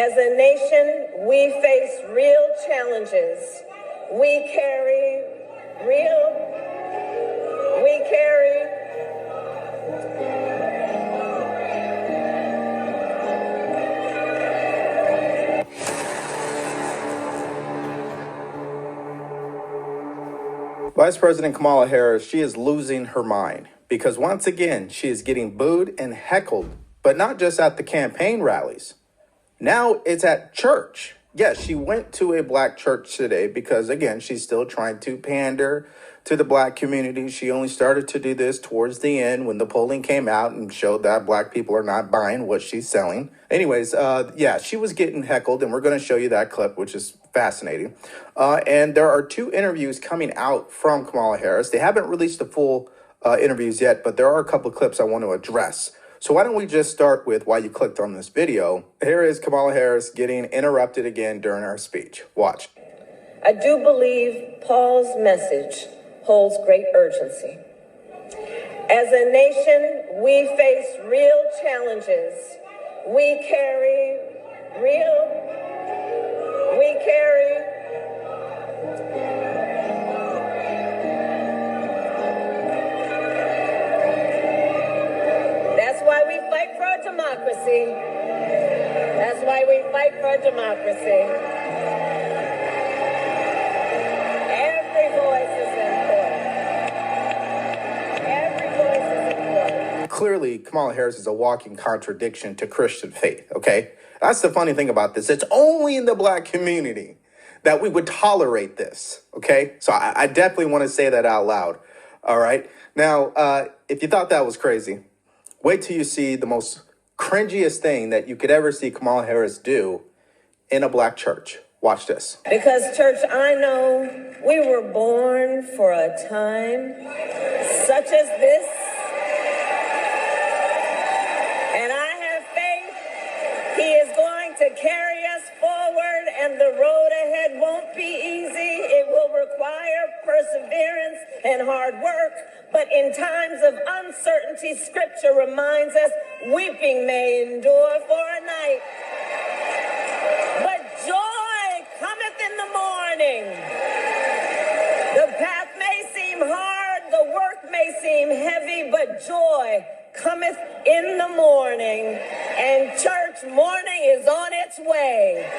As a nation, we face real challenges. We carry. Vice President Kamala Harris, she is losing her mind because once again, she is getting booed and heckled, but not just at the campaign rallies. Now it's at church. Yes, she went to a black church today because, again, she's still trying to pander to the black community. She only started to do this towards the end when the polling came out and showed that black people are not buying what she's selling. Anyways, she was getting heckled, and we're going to show you that clip, which is fascinating. And there are 2 interviews coming out from Kamala Harris. They haven't released the full interviews yet, but there are a couple of clips I want to address. So why don't we just start with why you clicked on this video. Here is Kamala Harris getting interrupted again during her speech. Watch. I do believe Paul's message holds great urgency. As a nation, we face real challenges. We carry. That's why we fight for democracy. That's why we fight for democracy. Every voice is important. Clearly, Kamala Harris is a walking contradiction to Christian faith, okay? That's the funny thing about this. It's only in the black community that we would tolerate this, okay? So I definitely want to say that out loud, all right? Now, if you thought that was crazy, wait till you see the most cringiest thing that you could ever see Kamala Harris do in a black church. Watch this. Because, church, I know we were born for a time such as this. And I have faith He is going to carry us forward, and the road ahead won't be easy. It will require perseverance and hard work. But in times of uncertainty, Scripture reminds us, weeping may endure for a night, but joy cometh in the morning. The path may seem hard, the work may seem heavy, but joy cometh in the morning. And church, morning is on its way.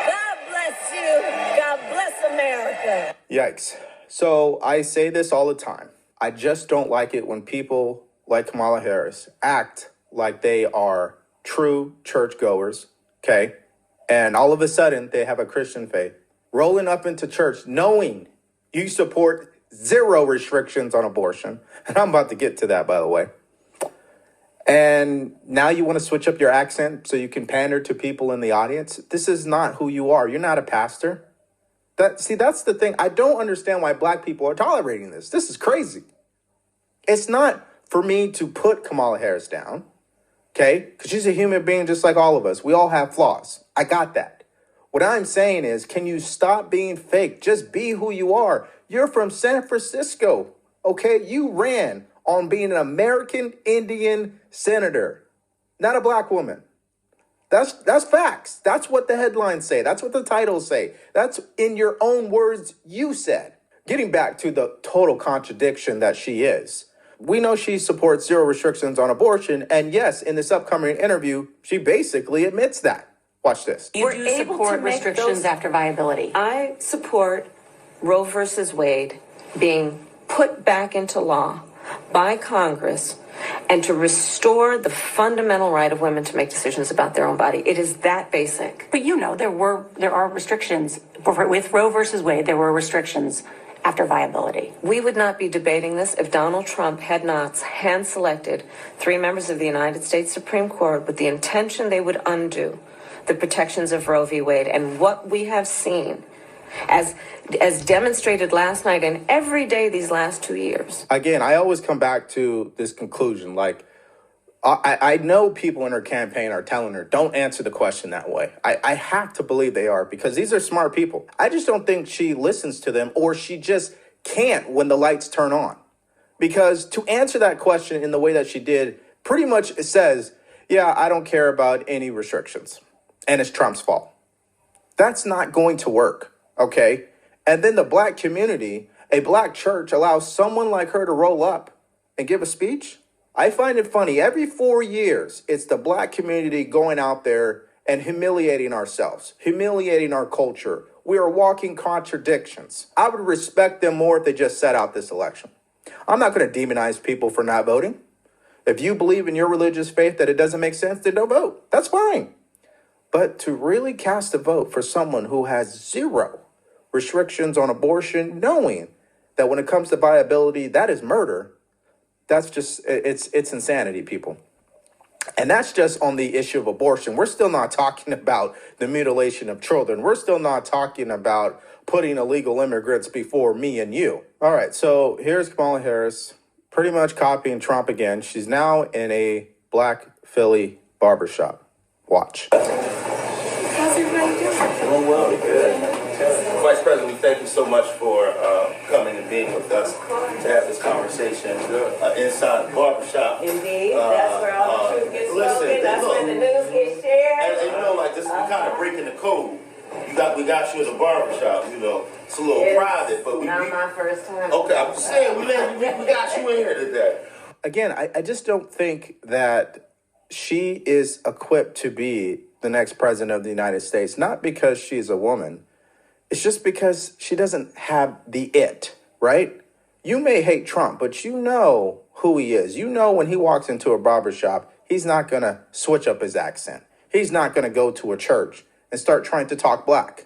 God bless you. God bless America. Yikes. So I say this all the time. I just don't like it when people like Kamala Harris act like they are true churchgoers, okay? And all of a sudden, they have a Christian faith. Rolling up into church knowing you support 0 restrictions on abortion. And I'm about to get to that, by the way. And now you want to switch up your accent so you can pander to people in the audience. This is not who you are. You're not a pastor. That's the thing. I don't understand why black people are tolerating this. This is crazy. It's not for me to put Kamala Harris down, okay? Because she's a human being just like all of us. We all have flaws. I got that. What I'm saying is, can you stop being fake? Just be who you are. You're from San Francisco, okay? You ran on being an American Indian senator, not a black woman. That's facts. That's what the headlines say. That's what the titles say. That's in your own words you said. Getting back to the total contradiction that she is. We know she supports 0 restrictions on abortion. And yes, in this upcoming interview, she basically admits that. Watch this. You do support restrictions after viability. I support Roe versus Wade being put back into law by Congress and to restore the fundamental right of women to make decisions about their own body. It is that basic. But there are restrictions. With Roe versus Wade, there were restrictions after viability. We would not be debating this if Donald Trump had not hand-selected 3 members of the United States Supreme Court with the intention they would undo the protections of Roe v. Wade. And what we have seen, as demonstrated last night and every day these last 2 years. Again, I always come back to this conclusion. Like, I know people in her campaign are telling her, don't answer the question that way. I have to believe they are, because these are smart people. I just don't think she listens to them, or she just can't when the lights turn on. Because to answer that question in the way that she did pretty much says, yeah, I don't care about any restrictions. and it's Trump's fault. That's not going to work, okay? And then the black community, a black church, allows someone like her to roll up and give a speech? I find it funny. Every 4 years, it's the black community going out there and humiliating ourselves, humiliating our culture. We are walking contradictions. I would respect them more if they just sat out this election. I'm not going to demonize people for not voting. If you believe in your religious faith that it doesn't make sense, then don't vote. That's fine. But to really cast a vote for someone who has zero restrictions on abortion, knowing that when it comes to viability, that is murder, that's just, it's insanity, people. And that's just on the issue of abortion. We're still not talking about the mutilation of children. We're still not talking about putting illegal immigrants before me and you. All right, so here's Kamala Harris, pretty much copying Trump again. She's now in a black Philly barbershop. Watch. How's everybody doing? Well, good. Vice President, we thank you so much for coming and being with us to have this conversation inside the barbershop. Indeed, that's where all the truth gets spoken. That's where the news gets shared. And you know, like this, we kind of breaking the code. We got you in the barbershop. You know, it's a little private, but we. Not my first time. Okay, I'm just saying we got you in here today. Again, I just don't think that she is equipped to be the next president of the United States, not because she's a woman. It's just because she doesn't have the it, right? You may hate Trump, but you know who he is. You know when he walks into a barbershop, he's not going to switch up his accent. He's not going to go to a church and start trying to talk black,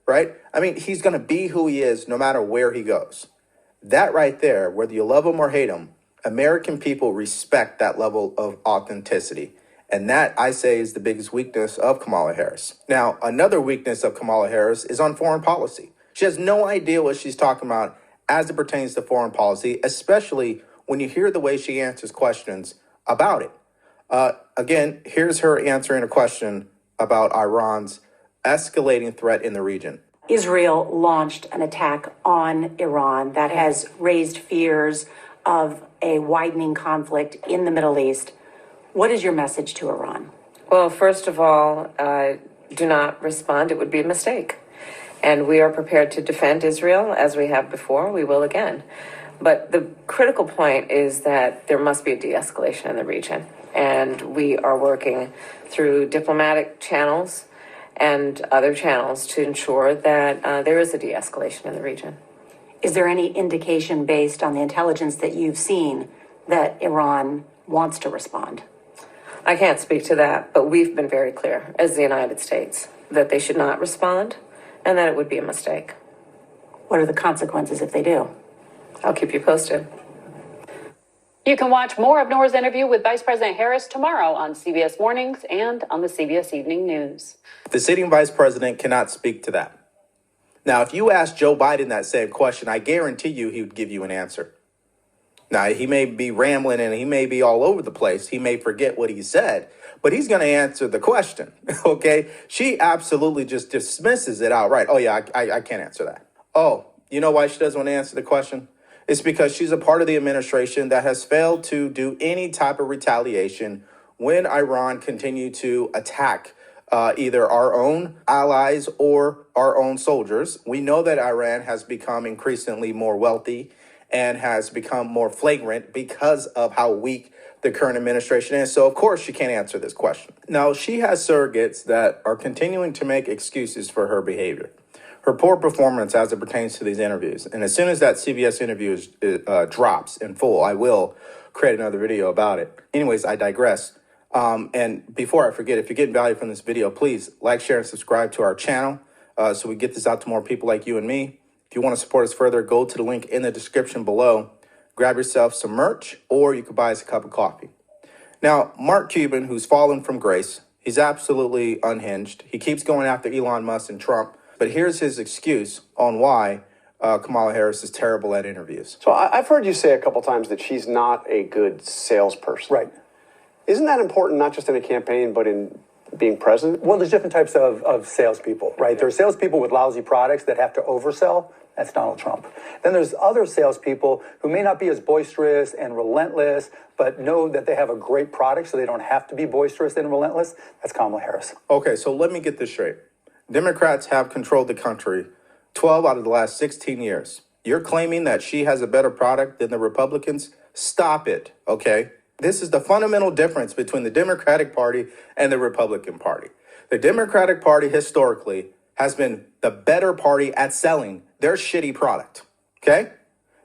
right? I mean, he's going to be who he is no matter where he goes. That right there, whether you love him or hate him, American people respect that level of authenticity. And that, I say, is the biggest weakness of Kamala Harris. Now, another weakness of Kamala Harris is on foreign policy. She has no idea what she's talking about as it pertains to foreign policy, especially when you hear the way she answers questions about it. Again, here's her answering a question about Iran's escalating threat in the region. Israel launched an attack on Iran that has raised fears of a widening conflict in the Middle East. What is your message to Iran? Well, first of all, do not respond. It would be a mistake. And we are prepared to defend Israel as we have before. We will again. But the critical point is that there must be a de-escalation in the region. And we are working through diplomatic channels and other channels to ensure that there is a de-escalation in the region. Is there any indication based on the intelligence that you've seen that Iran wants to respond? I can't speak to that, but we've been very clear as the United States that they should not respond and that it would be a mistake. What are the consequences if they do? I'll keep you posted. You can watch more of Nora's interview with Vice President Harris tomorrow on CBS Mornings and on the CBS Evening News. The sitting vice president cannot speak to that. Now, if you ask Joe Biden that same question, I guarantee you he would give you an answer. Now, he may be rambling and he may be all over the place. He may forget what he said, but he's going to answer the question, okay? She absolutely just dismisses it outright. Oh, yeah, I can't answer that. Oh, you know why she doesn't want to answer the question? It's because she's a part of the administration that has failed to do any type of retaliation when Iran continued to attack either our own allies or our own soldiers. We know that Iran has become increasingly more wealthy and has become more flagrant because of how weak the current administration is. So, of course, she can't answer this question. Now, she has surrogates that are continuing to make excuses for her behavior, her poor performance as it pertains to these interviews. And as soon as that CBS interview drops in full, I will create another video about it. Anyways, I digress. And before I forget, if you're getting value from this video, please like, share, and subscribe to our channel so we get this out to more people like you and me. If you want to support us further, go to the link in the description below. Grab yourself some merch, or you could buy us a cup of coffee. Now, Mark Cuban, who's fallen from grace, he's absolutely unhinged. He keeps going after Elon Musk and Trump. But here's his excuse on why Kamala Harris is terrible at interviews. So I've heard you say a couple times that she's not a good salesperson. Right. Isn't that important, not just in a campaign, but in being president? Well, there's different types of salespeople, right? There are salespeople with lousy products that have to oversell. That's Donald Trump. Then there's other salespeople who may not be as boisterous and relentless, but know that they have a great product, so they don't have to be boisterous and relentless. That's Kamala Harris. Okay, so let me get this straight. Democrats have controlled the country 12 out of the last 16 years. You're claiming that she has a better product than the Republicans? Stop it, okay? This is the fundamental difference between the Democratic Party and the Republican Party. The Democratic Party historically has been the better party at selling their shitty product, okay?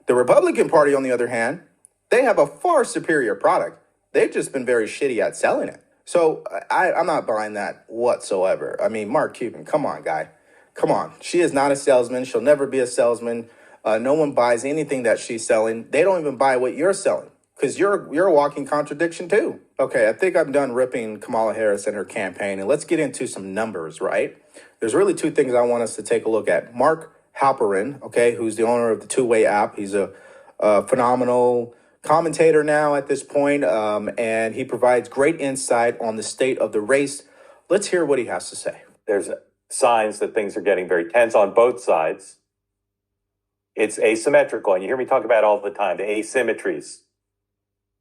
The Republican Party, on the other hand, they have a far superior product. They've just been very shitty at selling it. So I'm not buying that whatsoever. I mean, Mark Cuban, come on, guy. Come on. She is not a salesman. She'll never be a salesman. No one buys anything that she's selling. They don't even buy what you're selling because you're a walking contradiction too. Okay, I think I'm done ripping Kamala Harris and her campaign, and let's get into some numbers, right? There's really two things I want us to take a look at. Mark Halperin, okay, who's the owner of the Two-Way app. He's a phenomenal commentator now at this point, and he provides great insight on the state of the race. Let's hear what he has to say. There's signs that things are getting very tense on both sides. It's asymmetrical, and you hear me talk about it all the time, the asymmetries.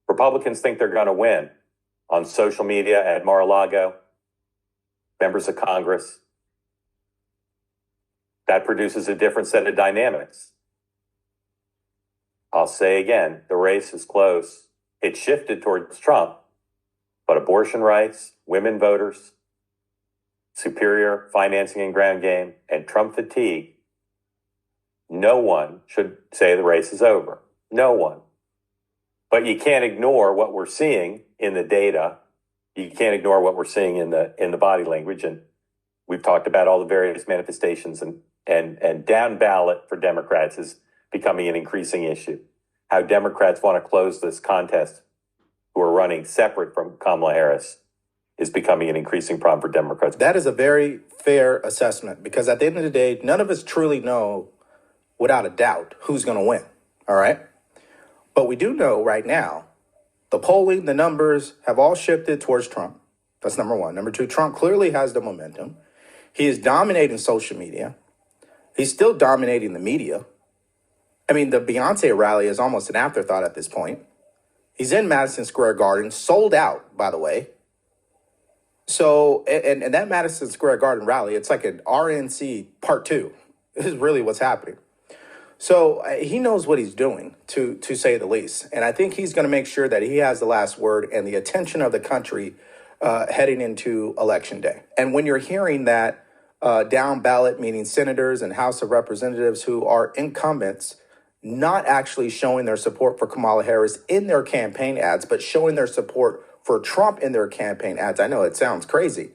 Republicans think they're going to win on social media, at Mar-a-Lago, members of Congress. That produces a different set of dynamics. I'll say again, the race is close. It shifted towards Trump, but abortion rights, women voters, superior financing and ground game, and Trump fatigue, no one should say the race is over. No one. But you can't ignore what we're seeing in the data. You can't ignore what we're seeing in the body language. And we've talked about all the various manifestations, and down ballot for Democrats is becoming an increasing issue. How Democrats want to close this contest, who are running separate from Kamala Harris, is becoming an increasing problem for Democrats. That is a very fair assessment because at the end of the day, none of us truly know without a doubt who's going to win, all right? But we do know right now, the polling, the numbers have all shifted towards Trump. That's number one. Number two, Trump clearly has the momentum. He is dominating social media. He's still dominating the media. I mean, the Beyonce rally is almost an afterthought at this point. He's in Madison Square Garden, sold out, by the way. So, and that Madison Square Garden rally, it's like an RNC part 2. This is really what's happening. So he knows what he's doing, to say the least. And I think he's going to make sure that he has the last word and the attention of the country heading into Election Day. And when you're hearing that down ballot, meaning senators and House of Representatives who are incumbents, not actually showing their support for Kamala Harris in their campaign ads, but showing their support for Trump in their campaign ads. I know it sounds crazy.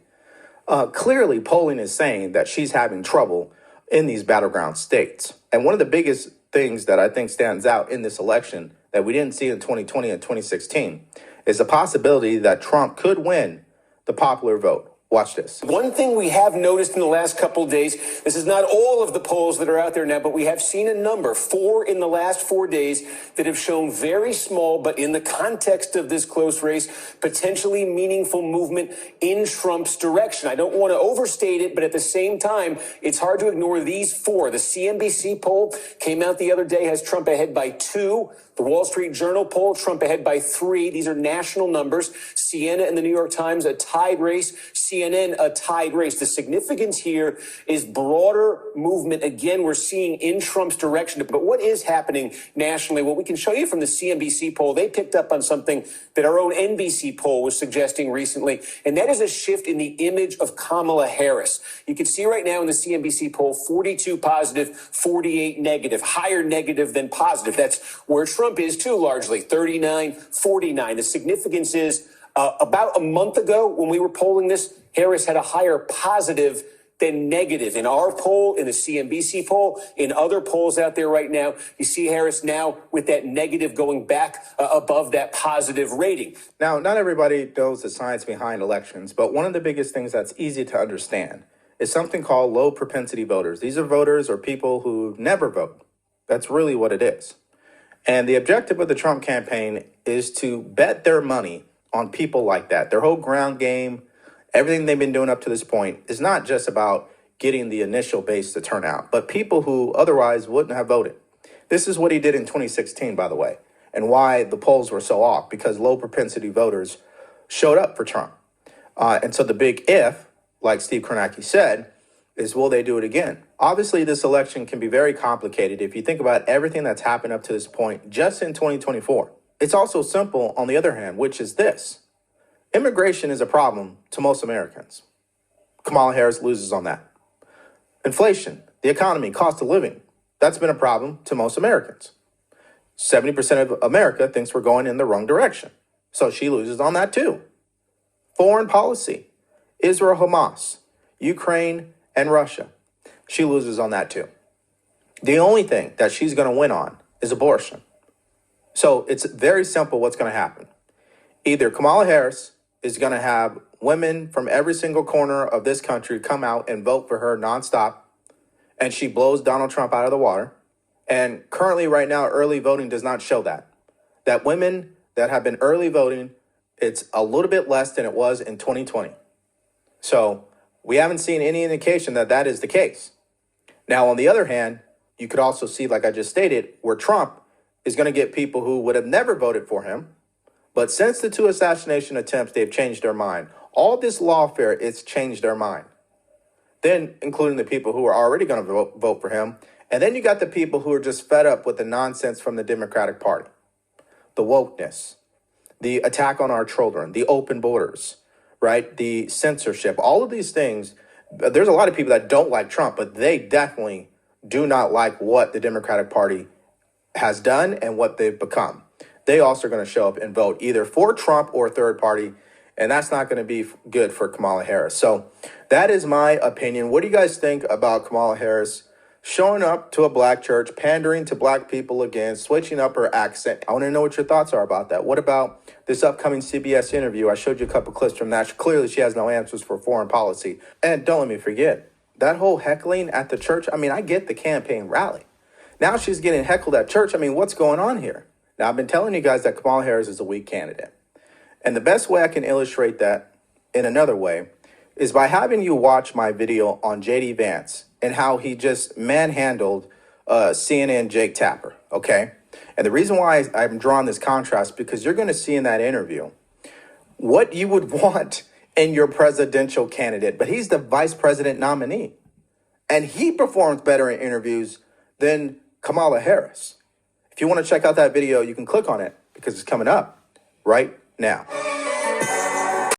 Clearly, polling is saying that she's having trouble in these battleground states. And one of the biggest things that I think stands out in this election that we didn't see in 2020 and 2016 is the possibility that Trump could win the popular vote. Watch this. One thing we have noticed in the last couple of days, this is not all of the polls that are out there now, but we have seen a number, 4 in the last 4 days, that have shown very small, but in the context of this close race, potentially meaningful movement in Trump's direction. I don't want to overstate it, but at the same time, it's hard to ignore these 4. The CNBC poll came out the other day, has Trump ahead by 2. The Wall Street Journal poll, Trump ahead by 3. These are national numbers. Siena and the New York Times, a tied race. CNN, a tied race. The significance here is broader movement. Again, we're seeing in Trump's direction. But what is happening nationally? Well, we can show you from the CNBC poll. They picked up on something that our own NBC poll was suggesting recently, and that is a shift in the image of Kamala Harris. You can see right now in the CNBC poll, 42 positive, 48 negative, higher negative than positive. That's where Trump is too, largely 39, 49. The significance is about a month ago when we were polling this, Harris had a higher positive than negative. In our poll, in the CNBC poll, in other polls out there right now, you see Harris now with that negative going back above that positive rating. Now, not everybody knows the science behind elections, but one of the biggest things that's easy to understand is something called low propensity voters. These are voters or people who never vote. That's really what it is. And the objective of the Trump campaign is to bet their money on people like that. Their whole ground game everything they've been doing up to this point is not just about getting the initial base to turn out, but people who otherwise wouldn't have voted. This is what he did in 2016, by the way, and why the polls were so off, because low propensity voters showed up for Trump. And so the big if, like Steve Kornacki said, is will they do it again? Obviously, this election can be very complicated if you think about everything that's happened up to this point just in 2024. It's also simple, on the other hand, which is this. Immigration is a problem to most Americans. Kamala Harris loses on that. Inflation, the economy, cost of living, that's been a problem to most Americans. 70% of America thinks we're going in the wrong direction. So she loses on that too. Foreign policy, Israel, Hamas, Ukraine, and Russia. She loses on that too. The only thing that she's going to win on is abortion. So it's very simple what's going to happen. Either Kamala Harris is going to have women from every single corner of this country come out and vote for her nonstop, and she blows Donald Trump out of the water. And currently, right now, early voting does not show that. That women that have been early voting, it's a little bit less than it was in 2020. So we haven't seen any indication that that is the case. Now, on the other hand, you could also see, like I just stated, where Trump is going to get people who would have never voted for him. But since the 2 assassination attempts, they've changed their mind. All this lawfare, it's changed their mind. Then, including the people who are already going to vote for him. And then you got the people who are just fed up with the nonsense from the Democratic Party. The wokeness, the attack on our children, the open borders, right? The censorship, all of these things. There's a lot of people that don't like Trump, but they definitely do not like what the Democratic Party has done and what they've become. They also are going to show up and vote either for Trump or a third party, and that's not going to be good for Kamala Harris. So that is my opinion. What do you guys think about Kamala Harris showing up to a black church, pandering to black people again, switching up her accent? I want to know what your thoughts are about that. What about this upcoming CBS interview? I showed you a couple clips from that. Clearly, she has no answers for foreign policy. And don't let me forget, that whole heckling at the church. I mean, I get the campaign rally. Now she's getting heckled at church. I mean, what's going on here? Now, I've been telling you guys that Kamala Harris is a weak candidate. And the best way I can illustrate that in another way is by having you watch my video on J.D. Vance and how he just manhandled CNN Jake Tapper, okay? And the reason why I'm drawing this contrast, because you're going to see in that interview what you would want in your presidential candidate, but he's the vice president nominee. And he performs better in interviews than Kamala Harris. If you want to check out that video, you can click on it because it's coming up right now.